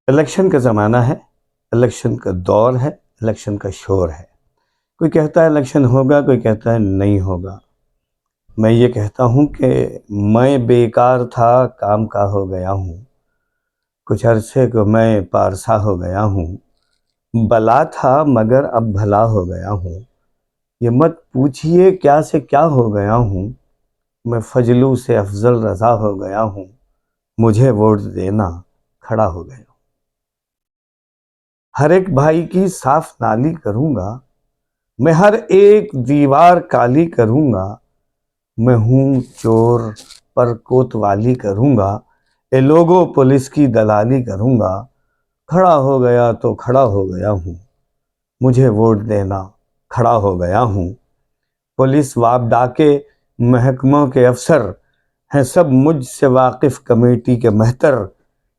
Election کا زمانہ ہے، الیکشن کا دور ہے، الیکشن کا شور ہے۔ کوئی کہتا ہے الیکشن ہوگا، کوئی کہتا ہے نہیں ہوگا۔ میں یہ کہتا ہوں کہ میں بیکار تھا، کام کا ہو گیا ہوں۔ کچھ عرصے کو میں پارسا ہو گیا ہوں۔ بلا تھا مگر اب بھلا ہو گیا ہوں۔ یہ مت پوچھئے کیا سے کیا ہو گیا ہوں۔ میں فضلو سے افضل رضا ہو گیا ہوں۔ مجھے ووٹ دینا کھڑا ہو گیا ہوں۔ ہر ایک بھائی کی صاف نالی کروں گا، میں ہر ایک دیوار کالی کروں گا۔ میں ہوں چور پر کوتوالی کروں گا، اے لوگوں پولیس کی دلالی کروں گا۔ کھڑا ہو گیا تو کھڑا ہو گیا ہوں، مجھے ووٹ دینا کھڑا ہو گیا ہوں۔ پولیس واب ڈاکے محکموں کے افسر ہیں سب مجھ سے واقف، کمیٹی کے مہتر۔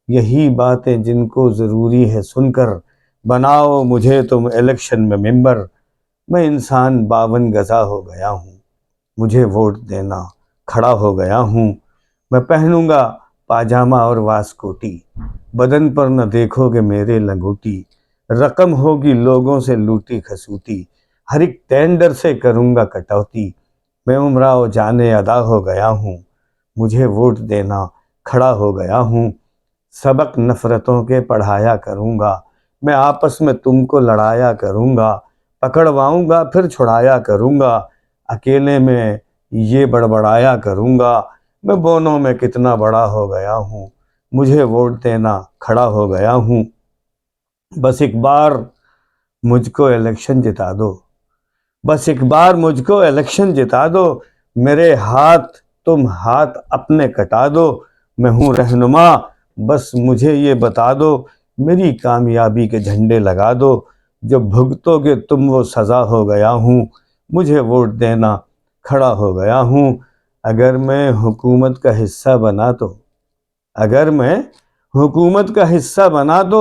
یہی باتیں جن کو ضروری ہے سن کر، بناؤ مجھے تم الیکشن میں ممبر۔ میں انسان 52 گزا ہو گیا ہوں، مجھے ووٹ دینا کھڑا ہو گیا ہوں۔ میں پہنوں گا پاجامہ اور واسکوٹی، بدن پر نہ دیکھو گے میرے لنگوٹی۔ رقم ہوگی لوگوں سے لوٹی کھسوٹی، ہر ایک ٹینڈر سے کروں گا کٹوتی۔ میں امراؤ جانے ادا ہو گیا ہوں، مجھے ووٹ دینا کھڑا ہو گیا ہوں۔ سبق نفرتوں کے پڑھایا کروں گا، میں آپس میں تم کو لڑایا کروں گا۔ پکڑواؤں گا پھر چھڑایا کروں گا، اکیلے میں یہ بڑبڑایا کروں گا۔ میں بونوں میں کتنا بڑا ہو گیا ہوں، مجھے ووٹ دینا کھڑا ہو گیا ہوں۔ بس ایک بار مجھ کو الیکشن جتا دو، بس ایک بار مجھ کو الیکشن جتا دو۔ میرے ہاتھ تم ہاتھ اپنے کٹا دو۔ میں ہوں رہنما، بس مجھے یہ بتا دو، میری کامیابی کے جھنڈے لگا دو۔ جو بھگتو گے تم وہ سزا ہو گیا ہوں، مجھے ووٹ دینا کھڑا ہو گیا ہوں۔ اگر میں حکومت کا حصہ بنا تو، اگر میں حکومت کا حصہ بنا تو،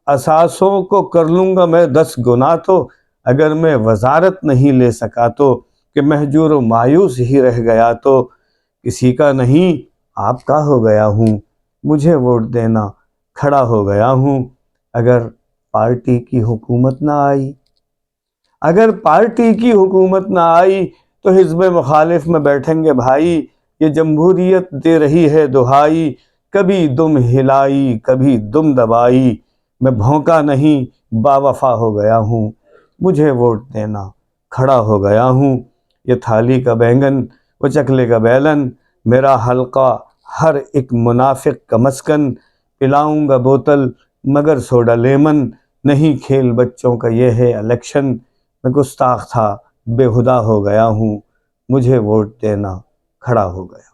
اثاثوں کو کر لوں گا میں 10 گنا تو۔ اگر میں وزارت نہیں لے سکا تو، کہ مہجور و مایوس ہی رہ گیا تو، کسی کا نہیں آپ کا ہو گیا ہوں، مجھے ووٹ دینا کھڑا ہو گیا ہوں۔ اگر پارٹی کی حکومت نہ آئی، اگر پارٹی کی حکومت نہ آئی تو حزب مخالف میں بیٹھیں گے بھائی۔ یہ جمہوریت دے رہی ہے دہائی، کبھی دم ہلائی کبھی دم دبائی۔ میں بھونکا نہیں باوفا ہو گیا ہوں، مجھے ووٹ دینا کھڑا ہو گیا ہوں۔ یہ تھالی کا بینگن وہ چکلے کا بیلن، میرا حلقہ ہر ایک منافق کا مسکن۔ پلاؤں گا بوتل مگر سوڈا لیمن، نہیں کھیل بچوں کا یہ ہے الیکشن۔ میں گستاخ تھا بےہدہ ہو گیا ہوں، مجھے ووٹ دینا کھڑا ہو گیا۔